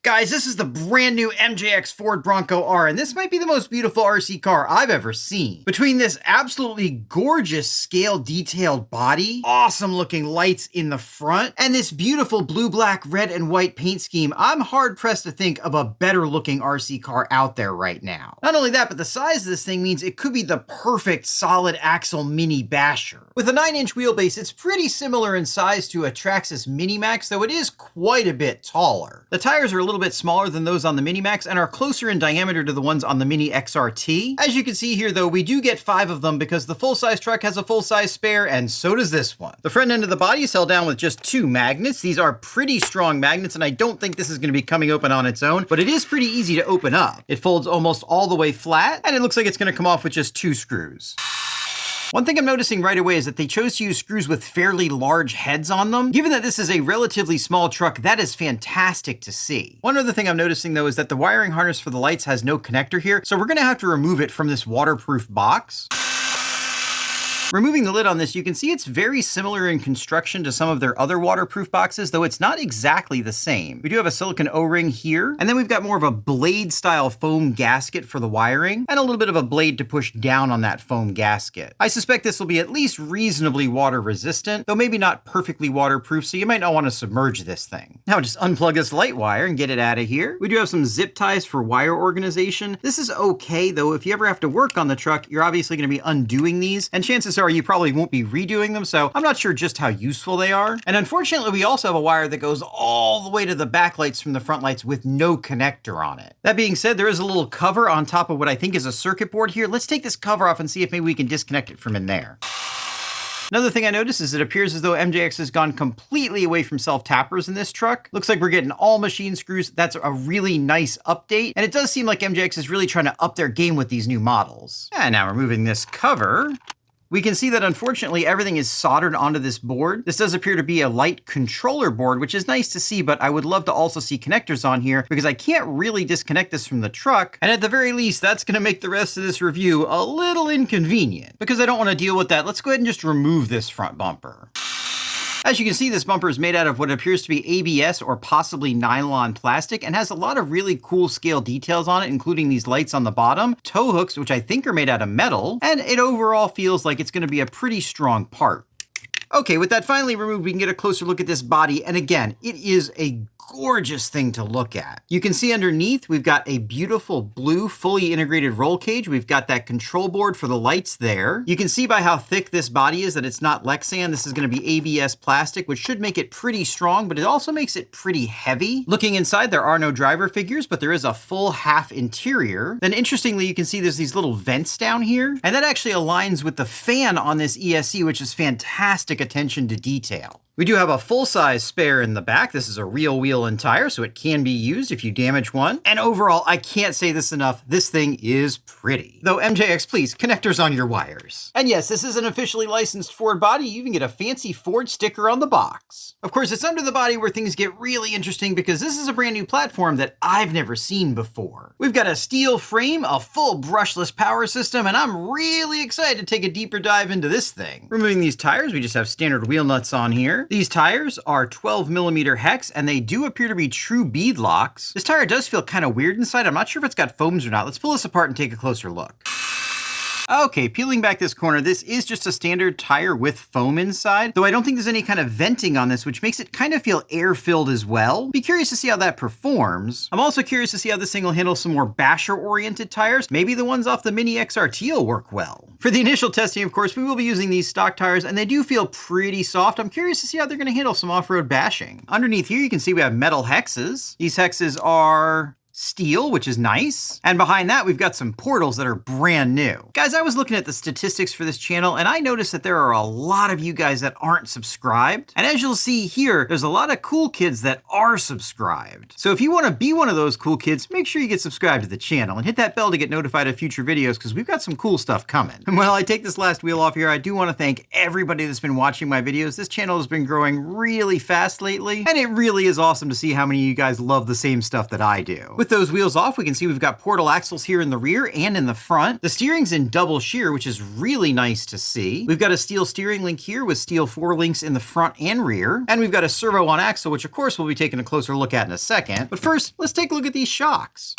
Guys, this is the brand new MJX Ford Bronco R, and this might be the most beautiful RC car I've ever seen. Between this absolutely gorgeous scale detailed body, awesome looking lights in the front, and this beautiful blue, black, red, and white paint scheme, I'm hard pressed to think of a better looking RC car out there right now. Not only that, but the size of this thing means it could be the perfect solid axle mini basher. With a 9-inch wheelbase, it's pretty similar in size to a Traxxas Mini Maxx, though it is quite a bit taller. The tires are a little bit smaller than those on the Mini Maxx and are closer in diameter to the ones on the Mini XRT. As you can see here though, we do get 5 of them because the full-size truck has a full-size spare, and so does this one. The front end of the body is held down with just 2 magnets. These are pretty strong magnets, and I don't think this is going to be coming open on its own, but it is pretty easy to open up. It folds almost all the way flat, and it looks like it's going to come off with just 2 screws. One thing I'm noticing right away is that they chose to use screws with fairly large heads on them. Given that this is a relatively small truck, that is fantastic to see. One other thing I'm noticing though is that the wiring harness for the lights has no connector here, so we're gonna have to remove it from this waterproof box. Removing the lid on this, you can see it's very similar in construction to some of their other waterproof boxes, though it's not exactly the same. We do have a silicone O-ring here, and then we've got more of a blade style foam gasket for the wiring, and a little bit of a blade to push down on that foam gasket. I suspect this will be at least reasonably water resistant, though maybe not perfectly waterproof, so you might not want to submerge this thing. Now just unplug this light wire and get it out of here. We do have some zip ties for wire organization. This is okay, though if you ever have to work on the truck, you're obviously going to be undoing these, and chances are you probably won't be redoing them, so I'm not sure just how useful they are. And unfortunately, we also have a wire that goes all the way to the backlights from the front lights with no connector on it. That being said, there is a little cover on top of what I think is a circuit board here. Let's take this cover off and see if maybe we can disconnect it from in there. Another thing I noticed is it appears as though MJX has gone completely away from self-tappers in this truck. Looks like we're getting all machine screws. That's a really nice update. And it does seem like MJX is really trying to up their game with these new models. And now removing this cover, we can see that unfortunately everything is soldered onto this board. This does appear to be a light controller board, which is nice to see, but I would love to also see connectors on here because I can't really disconnect this from the truck. And at the very least, that's going to make the rest of this review a little inconvenient. Because I don't want to deal with that, let's go ahead and just remove this front bumper. As you can see, this bumper is made out of what appears to be ABS or possibly nylon plastic and has a lot of really cool scale details on it, including these lights on the bottom, tow hooks, which I think are made out of metal, and it overall feels like it's going to be a pretty strong part. Okay, with that finally removed, we can get a closer look at this body, and again, it is a gorgeous thing to look at. You can see underneath, we've got a beautiful blue, fully integrated roll cage. We've got that control board for the lights there. You can see by how thick this body is that it's not Lexan. This is going to be ABS plastic, which should make it pretty strong, but it also makes it pretty heavy. Looking inside, there are no driver figures, but there is a full half interior. Then interestingly, you can see there's these little vents down here, and that actually aligns with the fan on this ESC, which is fantastic attention to detail. We do have a full-size spare in the back. This is a real wheel and tire, so it can be used if you damage one. And overall, I can't say this enough, this thing is pretty. Though MJX, please, connectors on your wires. And yes, this is an officially licensed Ford body. You even get a fancy Ford sticker on the box. Of course, it's under the body where things get really interesting because this is a brand new platform that I've never seen before. We've got a steel frame, a full brushless power system, and I'm really excited to take a deeper dive into this thing. Removing these tires, we just have standard wheel nuts on here. These tires are 12mm hex, and they do appear to be true bead locks. This tire does feel kind of weird inside. I'm not sure if it's got foams or not. Let's pull this apart and take a closer look. Okay, peeling back this corner, this is just a standard tire with foam inside, though I don't think there's any kind of venting on this, which makes it kind of feel air-filled as well. Be curious to see how that performs. I'm also curious to see how this thing will handle some more basher-oriented tires. Maybe the ones off the Mini XRT will work well. For the initial testing, of course, we will be using these stock tires, and they do feel pretty soft. I'm curious to see how they're going to handle some off-road bashing. Underneath here, you can see we have metal hexes. These hexes are steel, which is nice. And behind that, we've got some portals that are brand new. Guys, I was looking at the statistics for this channel, and I noticed that there are a lot of you guys that aren't subscribed. And as you'll see here, there's a lot of cool kids that are subscribed. So if you want to be one of those cool kids, make sure you get subscribed to the channel and hit that bell to get notified of future videos because we've got some cool stuff coming. And while I take this last wheel off here, I do want to thank everybody that's been watching my videos. This channel has been growing really fast lately, and it really is awesome to see how many of you guys love the same stuff that I do. With With those wheels off, we can see we've got portal axles here in the rear and in the front. The steering's in double shear, which is really nice to see. We've got a steel steering link here with steel 4 links in the front and rear. And we've got a servo on axle, which of course we'll be taking a closer look at in a second. But first, let's take a look at these shocks.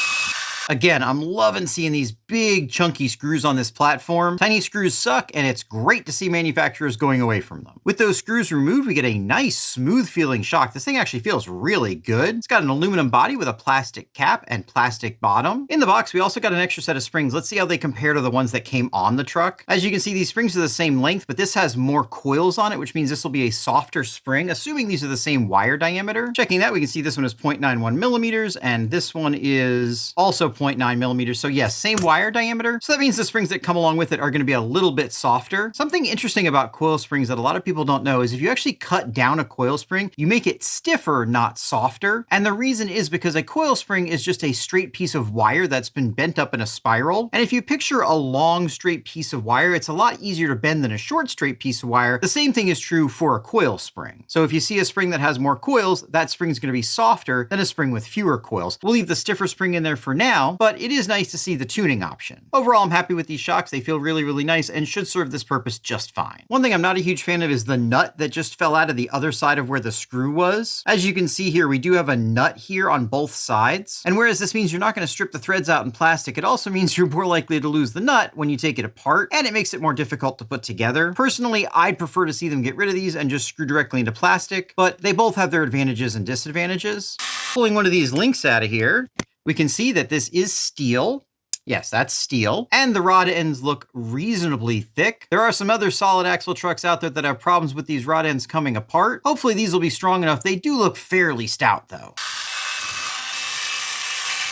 Again, I'm loving seeing these big chunky screws on this platform. Tiny screws suck, and it's great to see manufacturers going away from them. With those screws removed, we get a nice smooth feeling shock. This thing actually feels really good. It's got an aluminum body with a plastic cap and plastic bottom. In the box, we also got an extra set of springs. Let's see how they compare to the ones that came on the truck. As you can see, these springs are the same length, but this has more coils on it, which means this will be a softer spring, assuming these are the same wire diameter. Checking that, we can see this one is 0.91 millimeters, and this one is also 0.9 millimeters. So yes, same wire diameter. So that means the springs that come along with it are going to be a little bit softer. Something interesting about coil springs that a lot of people don't know is if you actually cut down a coil spring, you make it stiffer, not softer. And the reason is because a coil spring is just a straight piece of wire that's been bent up in a spiral. And if you picture a long straight piece of wire, it's a lot easier to bend than a short straight piece of wire. The same thing is true for a coil spring. So if you see a spring that has more coils, that spring is going to be softer than a spring with fewer coils. We'll leave the stiffer spring in there for now, but it is nice to see the tuning option. Overall, I'm happy with these shocks. They feel really, really nice and should serve this purpose just fine. One thing I'm not a huge fan of is the nut that just fell out of the other side of where the screw was. As you can see here, we do have a nut here on both sides. And whereas this means you're not going to strip the threads out in plastic, it also means you're more likely to lose the nut when you take it apart, and it makes it more difficult to put together. Personally, I'd prefer to see them get rid of these and just screw directly into plastic, but they both have their advantages and disadvantages. Pulling one of these links out of here, we can see that this is steel. Yes, that's steel. And the rod ends look reasonably thick. There are some other solid axle trucks out there that have problems with these rod ends coming apart. Hopefully these will be strong enough. They do look fairly stout though.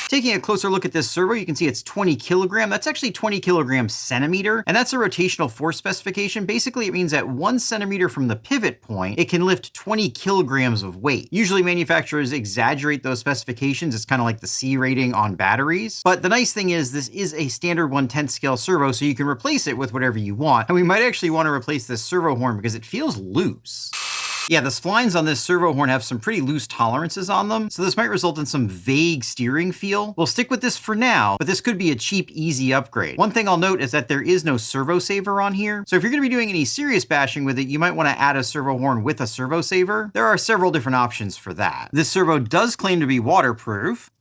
Taking a closer look at this servo, you can see it's 20 kilogram. That's actually 20 kilogram centimeter, and that's a rotational force specification. Basically, it means at 1 centimeter from the pivot point, it can lift 20 kilograms of weight. Usually manufacturers exaggerate those specifications. It's kind of like the C rating on batteries. But the nice thing is this is a standard 1/10 scale servo, so you can replace it with whatever you want. And we might actually want to replace this servo horn because it feels loose. Yeah, the splines on this servo horn have some pretty loose tolerances on them, so this might result in some vague steering feel. We'll stick with this for now, but this could be a cheap, easy upgrade. One thing I'll note is that there is no servo saver on here, so if you're going to be doing any serious bashing with it, you might want to add a servo horn with a servo saver. There are several different options for that. This servo does claim to be waterproof.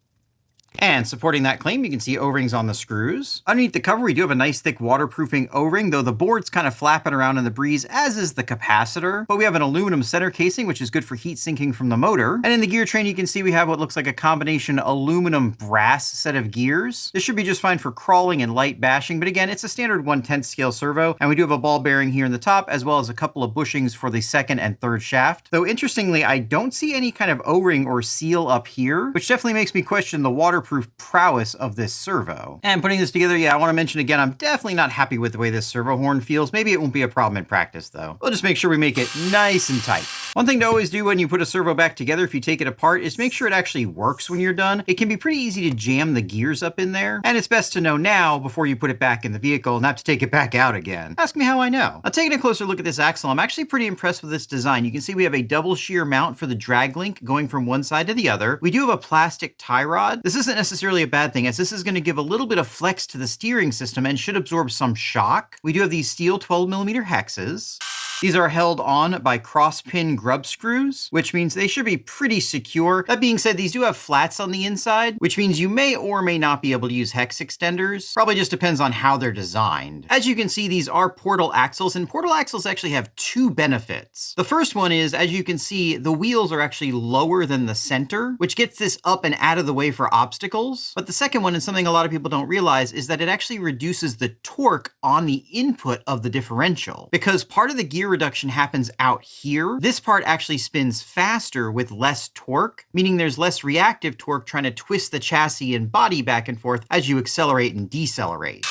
And supporting that claim, you can see O-rings on the screws. Underneath the cover, we do have a nice thick waterproofing O-ring, though the board's kind of flapping around in the breeze, as is the capacitor. But we have an aluminum center casing, which is good for heat sinking from the motor. And in the gear train, you can see we have what looks like a combination aluminum brass set of gears. This should be just fine for crawling and light bashing, but again, it's a standard 1/10 scale servo, and we do have a ball bearing here in the top, as well as a couple of bushings for the second and third shaft. Though interestingly, I don't see any kind of O-ring or seal up here, which definitely makes me question the waterproof prowess of this servo. And putting this together, yeah, I want to mention again, I'm definitely not happy with the way this servo horn feels. Maybe it won't be a problem in practice though. We'll just make sure we make it nice and tight. One thing to always do when you put a servo back together, if you take it apart, is make sure it actually works when you're done. It can be pretty easy to jam the gears up in there, and it's best to know now before you put it back in the vehicle and have to take it back out again. Ask me how I know. Now, taking a closer look at this axle, I'm actually pretty impressed with this design. You can see we have a double shear mount for the drag link going from one side to the other. We do have a plastic tie rod. This isn't necessarily a bad thing, as this is going to give a little bit of flex to the steering system and should absorb some shock. We do have these steel 12mm hexes. These are held on by cross-pin grub screws, which means they should be pretty secure. That being said, these do have flats on the inside, which means you may or may not be able to use hex extenders. Probably just depends on how they're designed. As you can see, these are portal axles, and portal axles actually have two benefits. The first one is, as you can see, the wheels are actually lower than the center, which gets this up and out of the way for obstacles. But the second one, and something a lot of people don't realize, is that it actually reduces the torque on the input of the differential. Because part of the gear reduction happens out here, this part actually spins faster with less torque, meaning there's less reactive torque trying to twist the chassis and body back and forth as you accelerate and decelerate.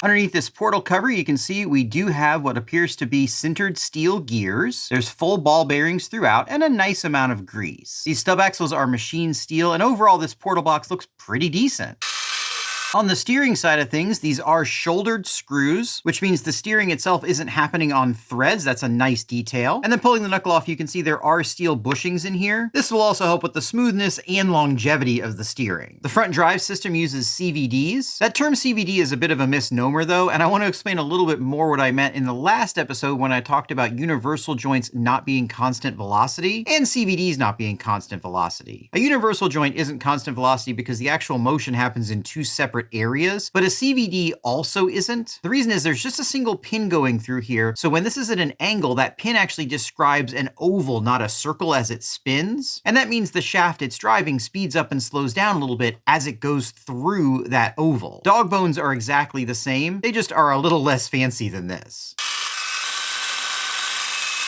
Underneath this portal cover, you can see we do have what appears to be sintered steel gears. There's full ball bearings throughout and a nice amount of grease. These stub axles are machined steel, and overall this portal box looks pretty decent. On the steering side of things, these are shouldered screws, which means the steering itself isn't happening on threads. That's a nice detail. And then pulling the knuckle off, you can see there are steel bushings in here. This will also help with the smoothness and longevity of the steering. The front drive system uses CVDs. That term CVD is a bit of a misnomer though, and I want to explain a little bit more what I meant in the last episode when I talked about universal joints not being constant velocity and CVDs not being constant velocity. A universal joint isn't constant velocity because the actual motion happens in two separate areas, but a CVD also isn't. The reason is there's just a single pin going through here, so when this is at an angle, that pin actually describes an oval, not a circle, as it spins, and that means the shaft it's driving speeds up and slows down a little bit as it goes through that oval. Dog bones are exactly the same, they just are a little less fancy than this.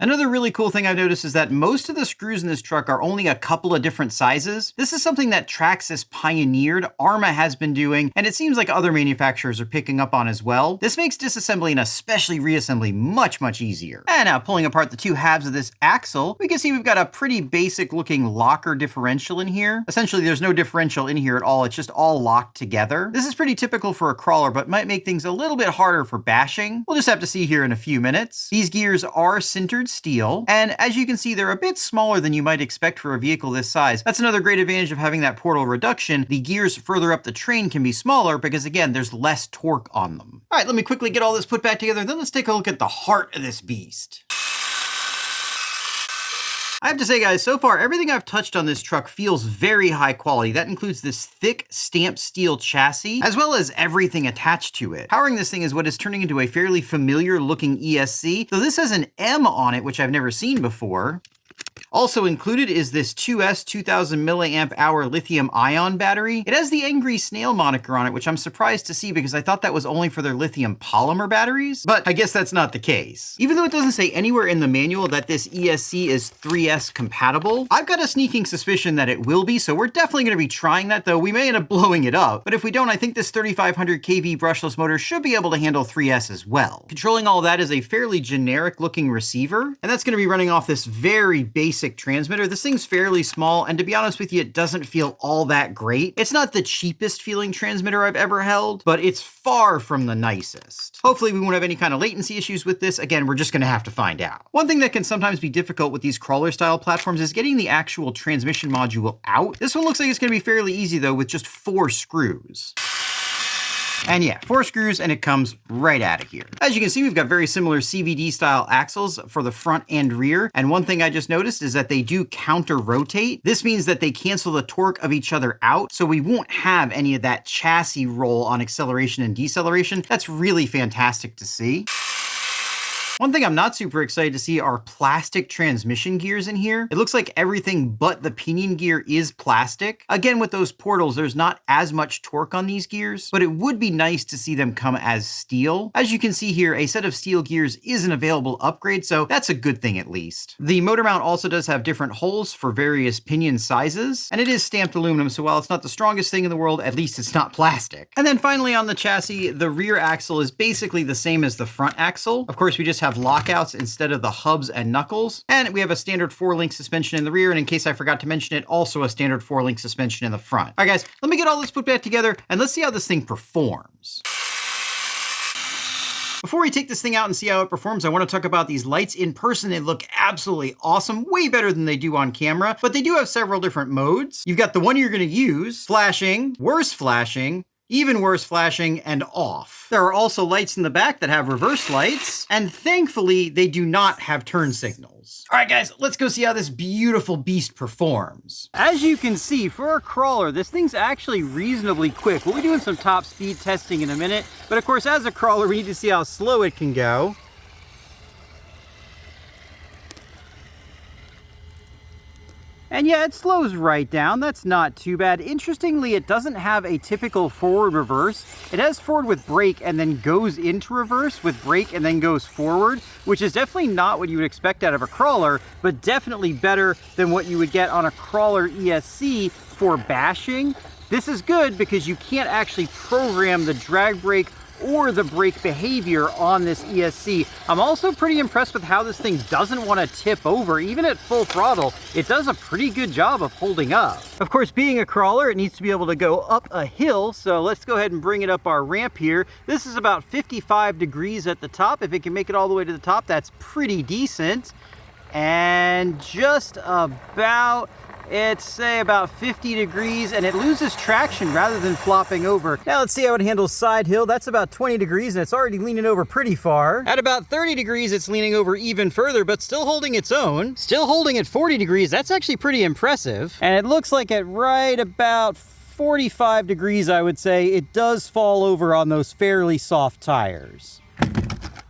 Another really cool thing I've noticed is that most of the screws in this truck are only a couple of different sizes. This is something that Traxxas pioneered, Arrma has been doing, and it seems like other manufacturers are picking up on as well. This makes disassembly and especially reassembly much easier. And now pulling apart the two halves of this axle, we can see we've got a pretty basic looking locker differential in here. Essentially, there's no differential in here at all. It's just all locked together. This is pretty typical for a crawler, but might make things a little bit harder for bashing. We'll just have to see here in a few minutes. These gears are sintered steel, and as you can see, they're a bit smaller than you might expect for a vehicle this size. That's another great advantage of having that portal reduction. The gears further up the train can be smaller because, again, there's less torque on them. All right, let me quickly get all this put back together, then let's take a look at the heart of this beast. I have to say, guys, so far, everything I've touched on this truck feels very high quality. That includes this thick stamped steel chassis, as well as everything attached to it. Powering this thing is what is turning into a fairly familiar looking ESC, though this has an M on it, which I've never seen before. Also included is this 2S 2000 milliamp hour lithium ion battery. It has the Angry Snail moniker on it, which I'm surprised to see because I thought that was only for their lithium polymer batteries, but I guess that's not the case. Even though it doesn't say anywhere in the manual that this ESC is 3S compatible, I've got a sneaking suspicion that it will be, so we're definitely going to be trying that, though we may end up blowing it up. But if we don't, I think this 3500 kV brushless motor should be able to handle 3S as well. Controlling all that is a fairly generic looking receiver, and that's going to be running off this very basic transmitter. This thing's fairly small, and to be honest with you, it doesn't feel all that great. It's not the cheapest feeling transmitter I've ever held, but it's far from the nicest. Hopefully we won't have any kind of latency issues with this. Again, we're just gonna have to find out. One thing that can sometimes be difficult with these crawler style platforms is getting the actual transmission module out. This one looks like it's gonna be fairly easy though, with just 4 screws. And yeah, 4 screws and it comes right out of here. As you can see, we've got very similar CVD style axles for the front and rear. And one thing I just noticed is that they do counter rotate. This means that they cancel the torque of each other out, so we won't have any of that chassis roll on acceleration and deceleration. That's really fantastic to see. One thing I'm not super excited to see are plastic transmission gears in here. It looks like everything but the pinion gear is plastic. Again, with those portals, there's not as much torque on these gears, but it would be nice to see them come as steel. As you can see here, a set of steel gears is an available upgrade, so that's a good thing at least. The motor mount also does have different holes for various pinion sizes, and it is stamped aluminum, so while it's not the strongest thing in the world, at least it's not plastic. And then finally on the chassis, the rear axle is basically the same as the front axle. Of course, we just have lockouts instead of the hubs and knuckles. And we have a standard 4-link suspension in the rear. And in case I forgot to mention it, also a standard 4-link suspension in the front. All right, guys, let me get all this put back together and let's see how this thing performs. Before we take this thing out and see how it performs, I want to talk about these lights. In person, they look absolutely awesome, way better than they do on camera, but they do have several different modes. You've got the one you're going to use, flashing, worse flashing, even worse flashing, and off. There are also lights in the back that have reverse lights, and thankfully, they do not have turn signals. All right, guys, let's go see how this beautiful beast performs. As you can see, for a crawler, this thing's actually reasonably quick. We'll be doing some top speed testing in a minute, but of course, as a crawler, we need to see how slow it can go. And yeah, it slows right down. That's not too bad. Interestingly, it doesn't have a typical forward reverse. It has forward with brake and then goes into reverse with brake and then goes forward, which is definitely not what you would expect out of a crawler, but definitely better than what you would get on a crawler ESC for bashing. This is good because you can't actually program the drag brake or the brake behavior on this ESC. I'm also pretty impressed with how this thing doesn't want to tip over. Even at full throttle, it does a pretty good job of holding up. Of course, being a crawler, it needs to be able to go up a hill, so let's go ahead and bring it up our ramp here. This is about 55 degrees at the top. If it can make it all the way to the top, that's pretty decent. And just about, it's say about 50 degrees, and it loses traction rather than flopping over. Now let's see how it handles side hill. That's about 20 degrees, and it's already leaning over pretty far. At about 30 degrees, it's leaning over even further, but still holding its own. Still holding at 40 degrees, that's actually pretty impressive. And it looks like at right about 45 degrees, I would say, it does fall over on those fairly soft tires.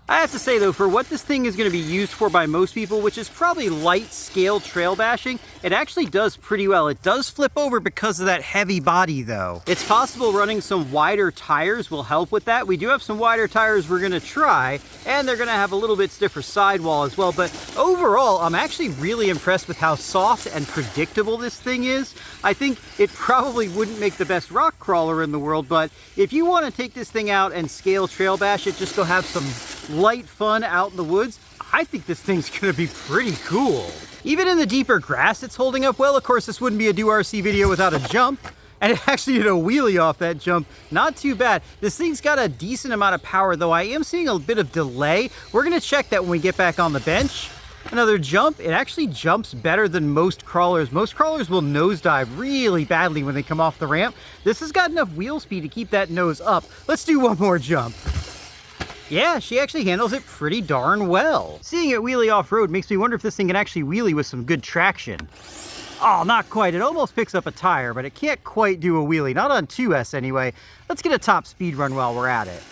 I have to say though, for what this thing is going to be used for by most people, which is probably light scale trail bashing, it actually does pretty well. It does flip over because of that heavy body though. It's possible running some wider tires will help with that. We do have some wider tires we're going to try, and they're going to have a little bit stiffer sidewall as well. But overall, I'm actually really impressed with how soft and predictable this thing is. I think it probably wouldn't make the best rock crawler in the world, but if you want to take this thing out and scale trail bash it, just go have some light fun out in the woods, I think this thing's gonna be pretty cool. Even in the deeper grass, it's holding up well. Of course, this wouldn't be a Do RC video without a jump, and it actually did a wheelie off that jump. Not too bad. This thing's got a decent amount of power, though I am seeing a bit of delay. We're gonna check that when we get back on the bench. Another jump, it actually jumps better than most crawlers. Most crawlers will nosedive really badly when they come off the ramp. This has got enough wheel speed to keep that nose up. Let's do one more jump. Yeah, she actually handles it pretty darn well. Seeing it wheelie off-road makes me wonder if this thing can actually wheelie with some good traction. Oh, not quite. It almost picks up a tire, but it can't quite do a wheelie. Not on 2S anyway. Let's get a top speed run while we're at it.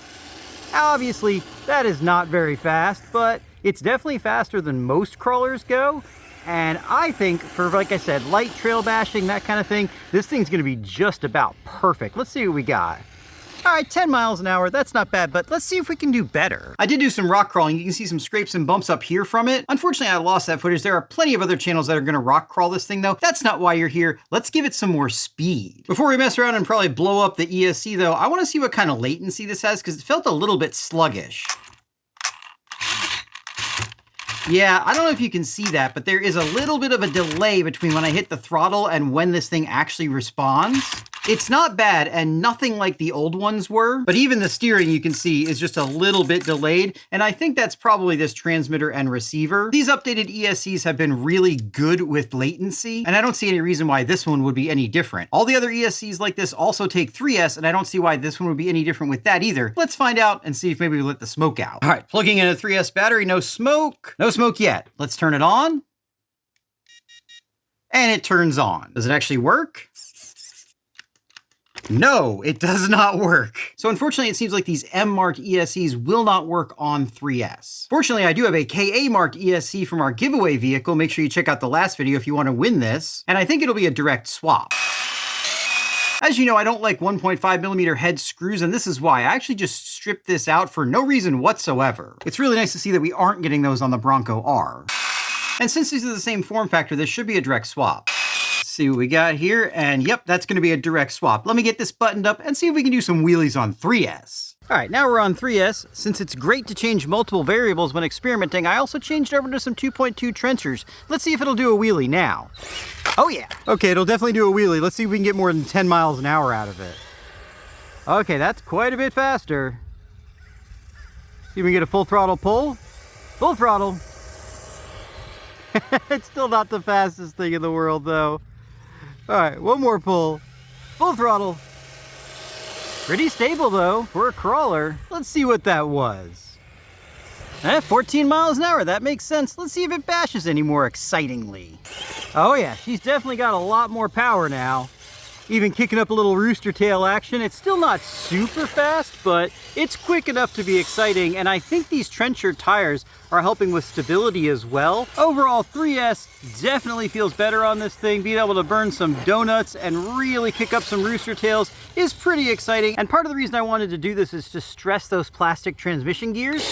Obviously, that is not very fast, but it's definitely faster than most crawlers go. And I think for, like I said, light trail bashing, that kind of thing, this thing's gonna be just about perfect. Let's see what we got. All right, 10 miles an hour, that's not bad, but let's see if we can do better. I did do some rock crawling. You can see some scrapes and bumps up here from it. Unfortunately, I lost that footage. There are plenty of other channels that are gonna rock crawl this thing though. That's not why you're here. Let's give it some more speed. Before we mess around and probably blow up the ESC though, I wanna see what kind of latency this has because it felt a little bit sluggish. Yeah, I don't know if you can see that, but there is a little bit of a delay between when I hit the throttle and when this thing actually responds. It's not bad and nothing like the old ones were, but even the steering you can see is just a little bit delayed. And I think that's probably this transmitter and receiver. These updated ESCs have been really good with latency, and I don't see any reason why this one would be any different. All the other ESCs like this also take 3S, and I don't see why this one would be any different with that either. Let's find out and see if maybe we let the smoke out. All right, plugging in a 3S battery, no smoke. No smoke yet. Let's turn it on. And it turns on. Does it actually work? No, it does not work. So unfortunately, it seems like these M-marked ESCs will not work on 3S. Fortunately, I do have a KA-marked ESC from our giveaway vehicle. Make sure you check out the last video if you want to win this. And I think it'll be a direct swap. As you know, I don't like 1.5mm head screws, and this is why. I actually just stripped this out for no reason whatsoever. It's really nice to see that we aren't getting those on the Bronco R. And since these are the same form factor, this should be a direct swap. See what we got here, and yep, that's gonna be a direct swap. Let me get this buttoned up and see if we can do some wheelies on 3S. All right, now we're on 3S. Since it's great to change multiple variables when experimenting, I also changed over to some 2.2 trenchers. Let's see if it'll do a wheelie now. Oh yeah. Okay, it'll definitely do a wheelie. Let's see if we can get more than 10 miles an hour out of it. Okay, that's quite a bit faster. See if we can get a full throttle pull. Full throttle. It's still not the fastest thing in the world though. All right, one more pull. Full throttle. Pretty stable though for a crawler. Let's see what that was. 14 miles an hour, that makes sense. Let's see if it bashes any more excitingly. Oh yeah, she's definitely got a lot more power now. Even kicking up a little rooster tail action. It's still not super fast, but it's quick enough to be exciting, and I think these trencher tires are helping with stability as well. Overall, 3S definitely feels better on this thing. Being able to burn some donuts and really kick up some rooster tails is pretty exciting, and part of the reason I wanted to do this is to stress those plastic transmission gears.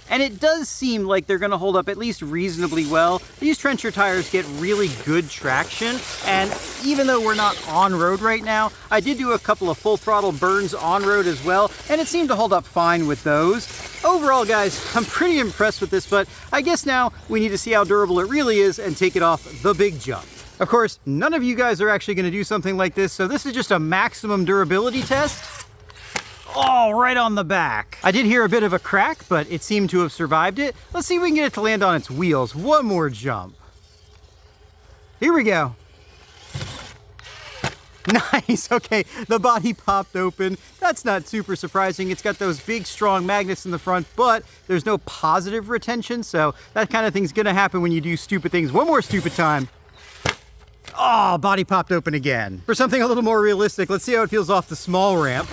and it does seem like they're gonna hold up at least reasonably well. These trencher tires get really good traction, and even though we're not on road right now, I did do a couple of full throttle burns on road as well, and it seemed to hold up fine with those. Overall, guys, I'm pretty impressed with this, but I guess now we need to see how durable it really is and take it off the big jump. Of course, none of you guys are actually gonna do something like this, so this is just a maximum durability test. Oh, right on the back. I did hear a bit of a crack, but it seemed to have survived it. Let's see if we can get it to land on its wheels. One more jump. Here we go. Nice, okay, the body popped open. That's not super surprising. It's got those big, strong magnets in the front, but there's no positive retention, so that kind of thing's gonna happen when you do stupid things. One more stupid time. Oh, body popped open again. For something a little more realistic, let's see how it feels off the small ramp.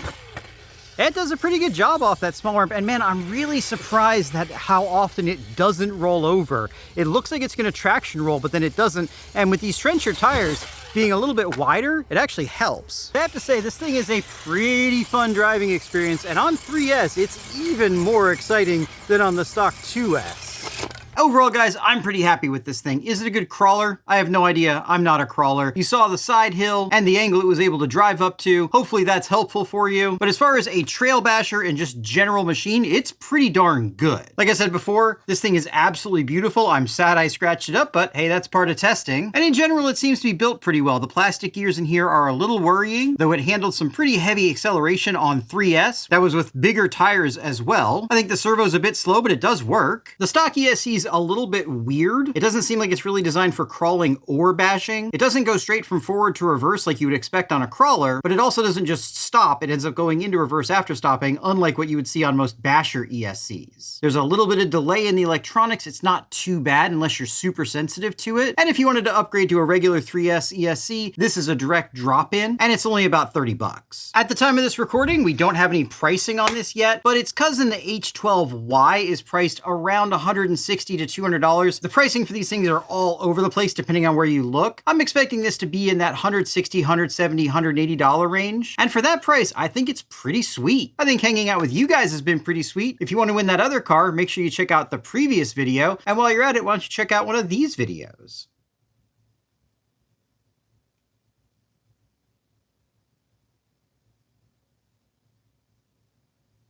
It does a pretty good job off that small ramp, and man, I'm really surprised at how often it doesn't roll over. It looks like it's gonna traction roll, but then it doesn't, and with these trencher tires being a little bit wider, it actually helps. I have to say, this thing is a pretty fun driving experience, and on 3S, it's even more exciting than on the stock 2S. Overall, guys, I'm pretty happy with this thing. Is it a good crawler? I have no idea. I'm not a crawler. You saw the side hill and the angle it was able to drive up to. Hopefully that's helpful for you. But as far as a trail basher and just general machine, it's pretty darn good. Like I said before, this thing is absolutely beautiful. I'm sad I scratched it up, but hey, that's part of testing. And in general, it seems to be built pretty well. The plastic gears in here are a little worrying, though it handled some pretty heavy acceleration on 3S. That was with bigger tires as well. I think the servo's a bit slow, but it does work. The stock ESC's a little bit weird. It doesn't seem like it's really designed for crawling or bashing. It doesn't go straight from forward to reverse like you would expect on a crawler, but it also doesn't just stop. It ends up going into reverse after stopping, unlike what you would see on most basher ESCs. There's a little bit of delay in the electronics. It's not too bad unless you're super sensitive to it. And if you wanted to upgrade to a regular 3S ESC, this is a direct drop-in, and it's only about 30 bucks. At the time of this recording, we don't have any pricing on this yet, but its cousin, the H12Y, is priced around $160 to $200. The pricing for these things are all over the place depending on where you look. I'm expecting this to be in that $160, $170, $180 range. And for that price, I think it's pretty sweet. I think hanging out with you guys has been pretty sweet. If you want to win that other car, make sure you check out the previous video. And while you're at it, why don't you check out one of these videos?